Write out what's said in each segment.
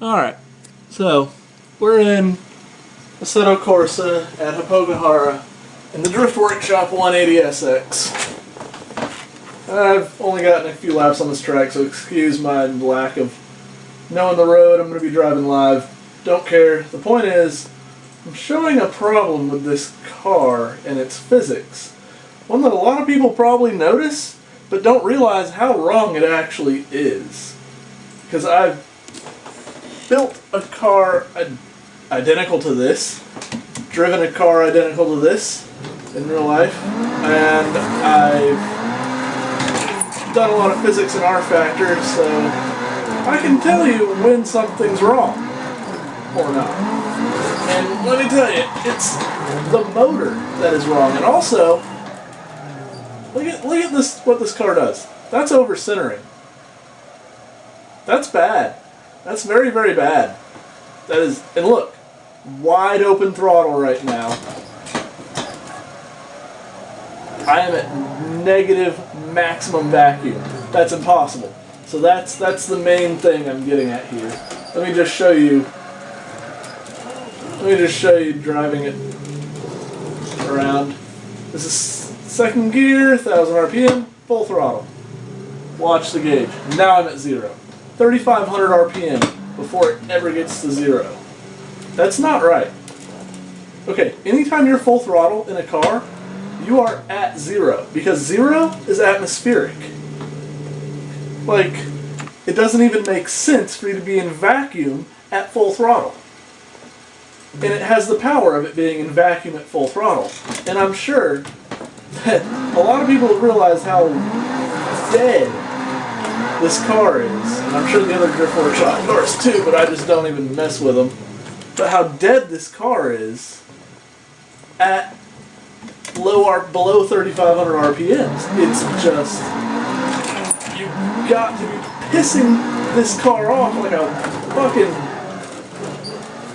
Alright, so we're in Assetto Corsa at Happogahara in the Drift Workshop 180SX. I've only gotten a few laps on this track, so excuse my lack of knowing the road. I'm going to be driving live. Don't care. The point is, I'm showing a problem with this car and its physics. One that a lot of people probably notice, but don't realize how wrong it actually is. Because I've built a car identical to this, driven a car identical to this in real life, and I've done a lot of physics in rFactor, so I can tell you when something's wrong or not. And let me tell you, it's the motor that is wrong. And also, look at this, what this car does. That's over centering. That's bad. That's very, very bad. That is, and look, wide open throttle right now. I am at negative maximum vacuum. That's impossible. So that's the main thing I'm getting at here. Let me just show you driving it around. This is second gear, 1000 RPM, full throttle. Watch the gauge. Now I'm at 0. 3,500 RPM before it ever gets to 0. That's not right. Okay, anytime you're full throttle in a car, you are at 0, because 0 is atmospheric. Like, it doesn't even make sense for you to be in vacuum at full throttle. And it has the power of it being in vacuum at full throttle. And I'm sure that a lot of people have realized how dead this car is. And I'm sure the other Drift Workshop cars too, but I just don't even mess with them. But how dead this car is at below 3,500 RPMs. It's just, you've got to be pissing this car off like a fucking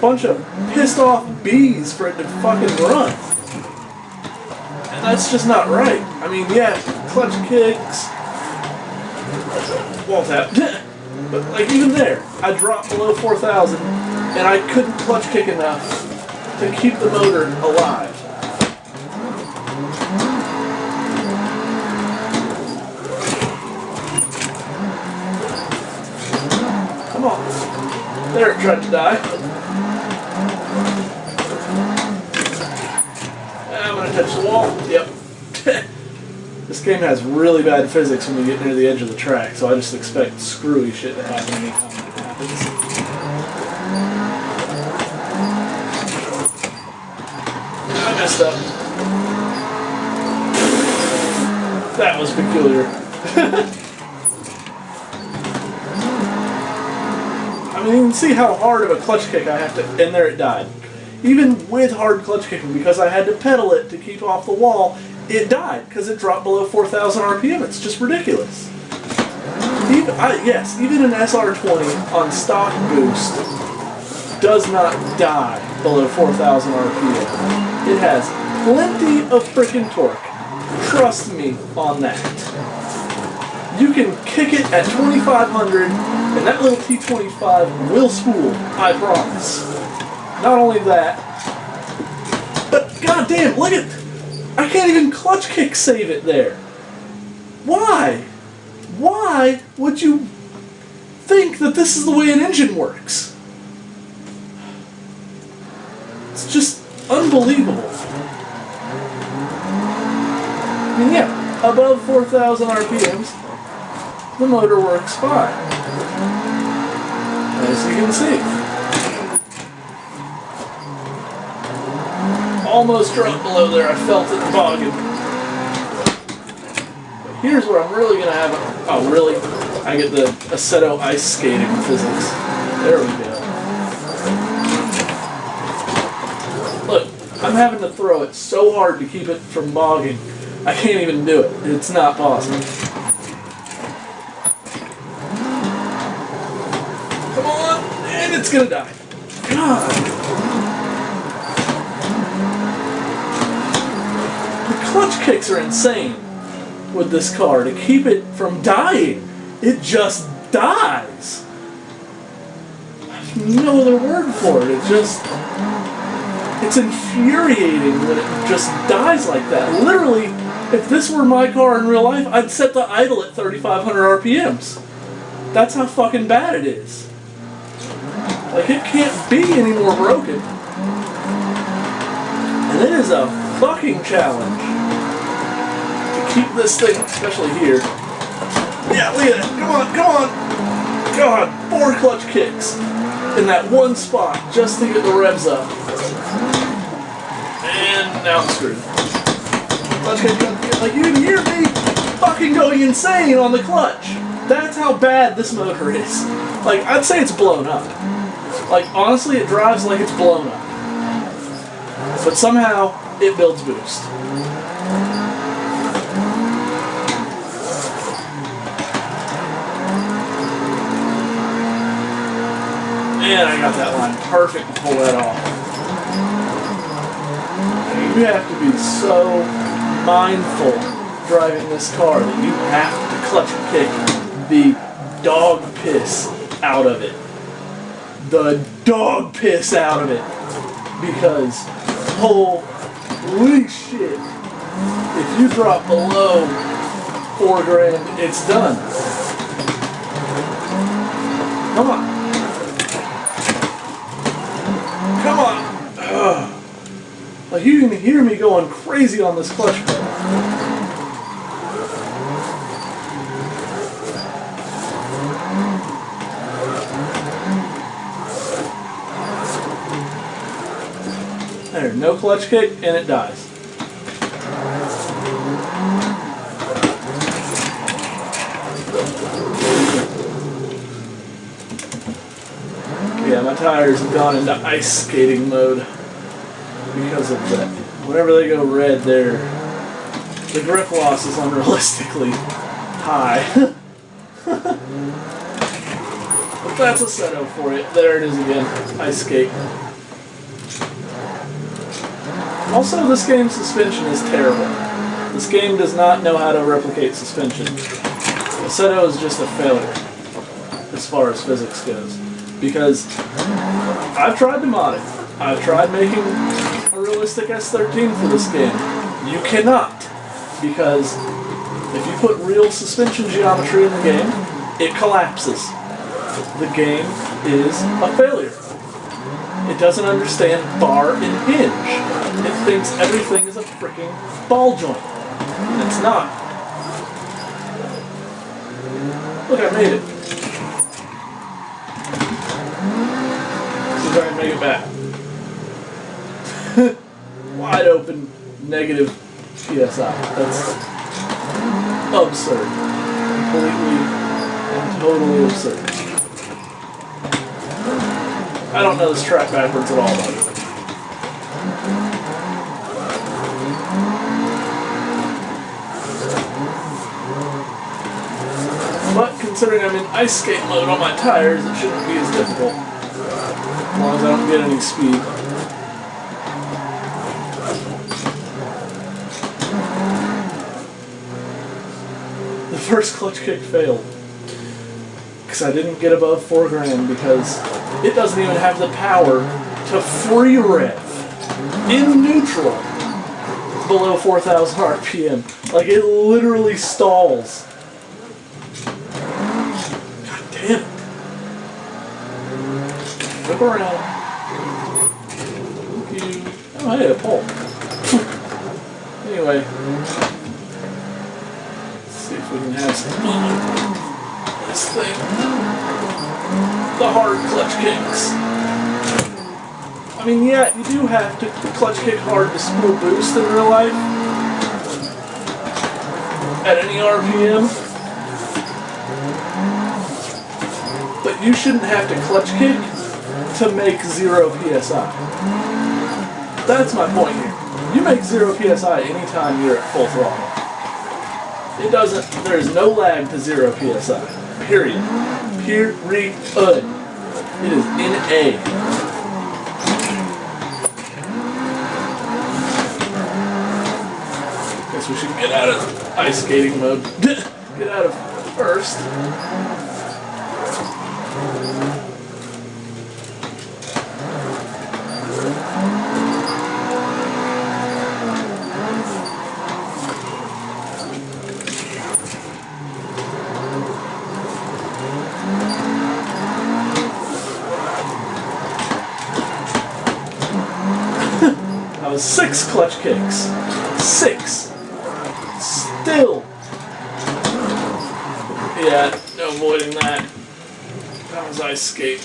bunch of pissed off bees for it to fucking run. And that's just not right. I mean, yeah, clutch kicks, wall tap, but like even there, I dropped below 4,000 and I couldn't clutch kick enough to keep the motor alive. Come on. There it tried to die. I'm going to touch the wall. Yep. This game has really bad physics when you get near the edge of the track, so I just expect screwy shit to happen anytime it happens. I messed up. That was peculiar. I mean, you can see how hard of a clutch kick I have to, and there it died. Even with hard clutch kicking, because I had to pedal it to keep off the wall, it died, because it dropped below 4,000 RPM. It's just ridiculous. Even an SR20 on stock boost does not die below 4,000 RPM. It has plenty of freaking torque. Trust me on that. You can kick it at 2,500, and that little T25 will spool, I promise. Not only that, but goddamn, look at, I can't even clutch kick save it there. Why? Why would you think that this is the way an engine works? It's just unbelievable. I mean, yeah, above 4,000 RPMs, the motor works fine. As you can see. Almost dropped below there, I felt it bogging. But here's where I'm really going to have oh really? I get the Assetto ice skating physics. There we go. Look, I'm having to throw it so hard to keep it from bogging. I can't even do it. It's not possible. Come on, and it's going to die. God. Clutch kicks are insane with this car to keep it from dying. It just dies. no other word for it. It's infuriating when it just dies like that. Literally, if this were my car in real life, I'd set the idle at 3,500 RPMs. That's how fucking bad it is. Like, it can't be any more broken. And it is a fucking challenge to keep this thing, especially here. Yeah, look at that. Come on. God, 4 clutch kicks in that one spot just to get the revs up. And now I'm screwed. Clutch kick, like, you can hear me fucking going insane on the clutch. That's how bad this motor is. Like, I'd say it's blown up. Like, honestly, it drives like it's blown up. But somehow, it builds boost. And I got that line perfect to pull that off. You have to be so mindful driving this car that you have to clutch kick the dog piss out of it. The dog piss out of it. Because, holy shit, if you drop below $4,000, it's done. Come on. Come on! Ugh. Like, you can hear me going crazy on this clutch pedal. There, no clutch kick, and it dies. Yeah, my tires have gone into ice skating mode because of that. Whenever they go red, the grip loss is unrealistically high. But that's Assetto for you. There it is again, ice skate. Also, this game's suspension is terrible. This game does not know how to replicate suspension. Assetto is just a failure as far as physics goes. Because I've tried to mod it. I've tried making a realistic S13 for this game. You cannot. Because if you put real suspension geometry in the game, it collapses. The game is a failure. It doesn't understand bar and hinge. It thinks everything is a freaking ball joint. And it's not. Look, I made it. See if I can make it back. Wide open, negative PSI. That's absurd. Completely and totally absurd. I don't know this track backwards at all, buddy. But considering I'm in ice skate mode on my tires, it shouldn't be as difficult. As long as I don't get any speed. The first clutch kick failed. Because I didn't get above $4,000 because it doesn't even have the power to free rev in neutral below 4,000 RPM. Like, it literally stalls. God damn it. Whip around. Thank you. Oh, hey, a pole. Anyway. Let's see if we can have some fun. This thing. The hard clutch kicks. I mean, yeah, you do have to clutch kick hard to spool boost in real life. At any RPM. But you shouldn't have to clutch kick to make 0 PSI. That's my point here. You make 0 PSI anytime you're at full throttle. It doesn't, there is no lag to 0 PSI. Period. Period. It is in A. Guess we should get out of ice skating mode. Get out of first. was 6 clutch kicks. 6. Still. Yeah, no avoiding that. That was ice skate.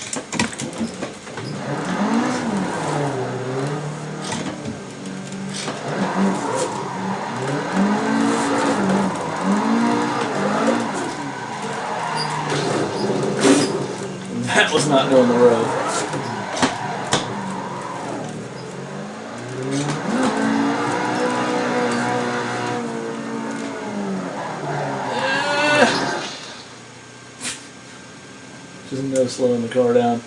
That was not going the road. Just no slowing the car down.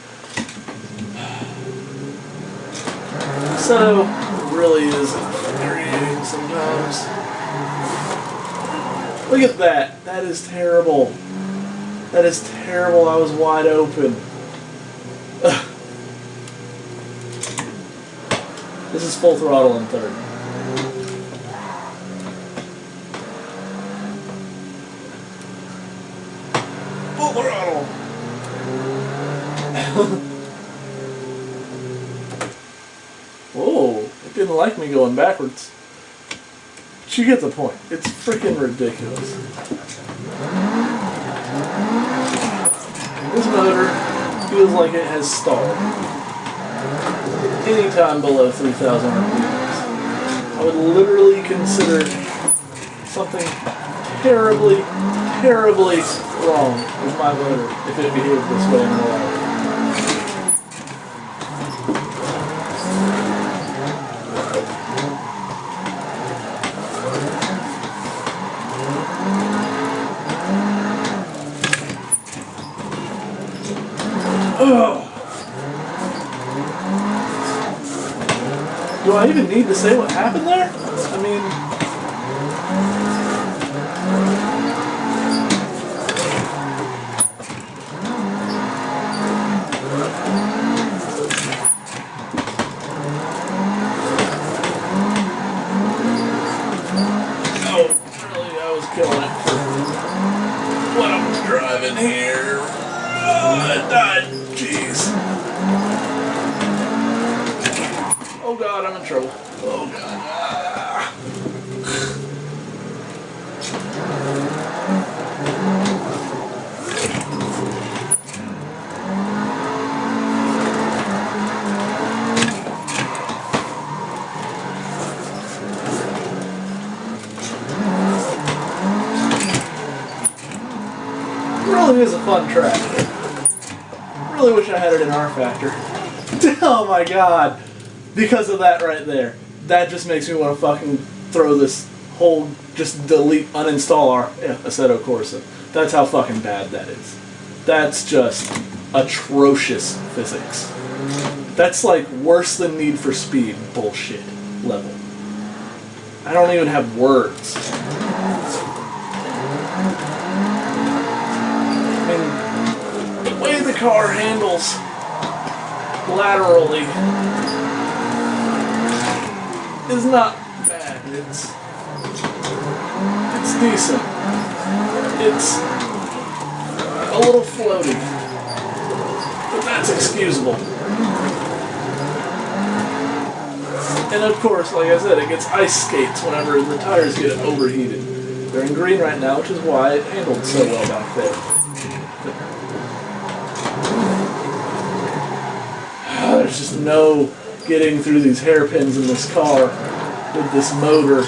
So, it really is infuriating sometimes. Look at that. That is terrible. That is terrible. I was wide open. Ugh. This is full throttle in third. Full throttle. Whoa, it didn't like me going backwards. But you get the point. It's freaking ridiculous. This motor feels like it has stalled. Anytime below 3,000 RPMs. I would literally consider something terribly, terribly wrong with my motor if it behaved this way in real life. Do I even need to say what happened there? I mean... Oh, really, I was killing it for what I was driving here. Oh, I died. Jeez. Oh god, I'm in trouble. Oh god. Ah. Really is a fun track. Really wish I had it in rFactor. Oh my god. Because of that right there. That just makes me want to fucking throw this whole, just delete, uninstall our Assetto Corsa. That's how fucking bad that is. That's just atrocious physics. That's like worse than Need for Speed bullshit level. I don't even have words. I mean, the way the car handles laterally is not bad. It's decent. It's a little floaty, but that's excusable. And of course, like I said, it gets ice skates whenever the tires get overheated. They're in green right now, which is why it handled so well back there. There's just no getting through these hairpins in this car with this motor.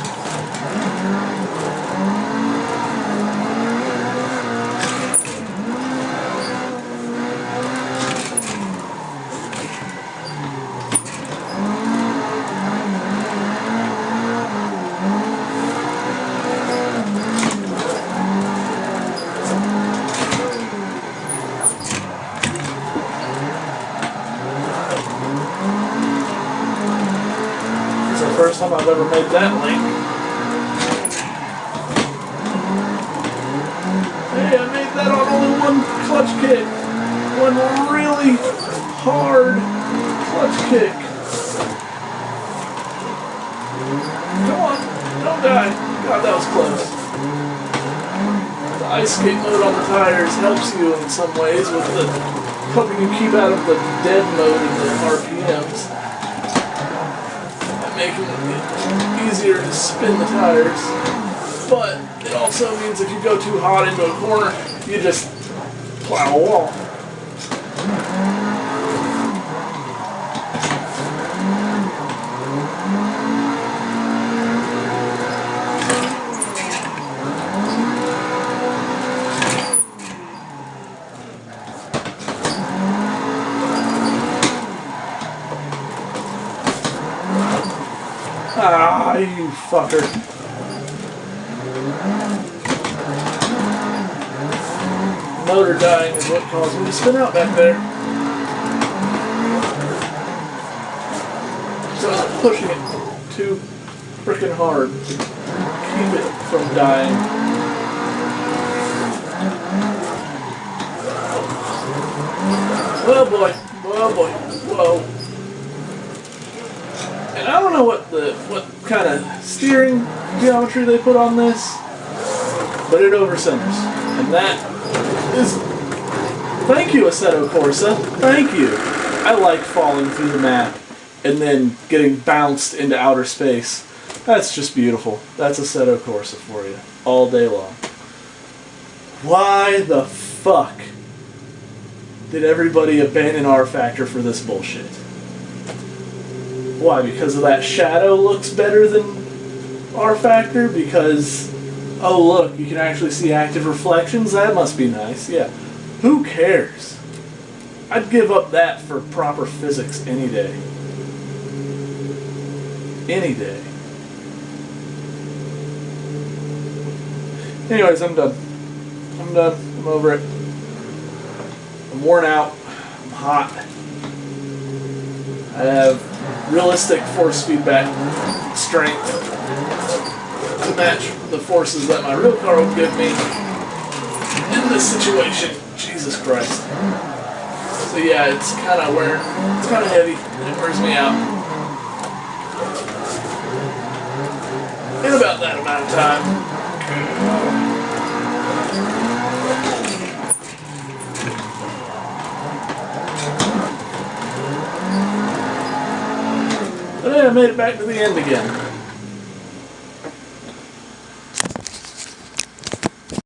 First time I've ever made that link. Hey, I made that on only one clutch kick. One really hard clutch kick. Come on, don't die. God, that was close. The ice skate mode on the tires helps you in some ways with the helping you keep out of the dead mode in the RPMs. making it easier to spin the tires. But it also means if you go too hot into a corner, you just plow a wall. Ah, you fucker. Motor dying is what caused me to spin out back there. So I was pushing it too frickin' hard to keep it from dying. Oh boy, oh boy, whoa. And I don't know what kind of steering geometry they put on this, but it overcenters. And that is, thank you, Assetto Corsa, thank you. I like falling through the map and then getting bounced into outer space. That's just beautiful. That's Assetto Corsa for you, all day long. Why the fuck did everybody abandon rFactor for this bullshit? Why? Because of that shadow looks better than rFactor? Because, oh look, you can actually see active reflections? That must be nice, yeah. Who cares? I'd give up that for proper physics any day. Any day. Anyways, I'm done. I'm done. I'm over it. I'm worn out. I'm hot. I have realistic force feedback strength to match the forces that my real car would give me in this situation. Jesus Christ. So yeah, it's kind of heavy, and it wears me out in about that amount of time. But yeah, I made it back to the end again.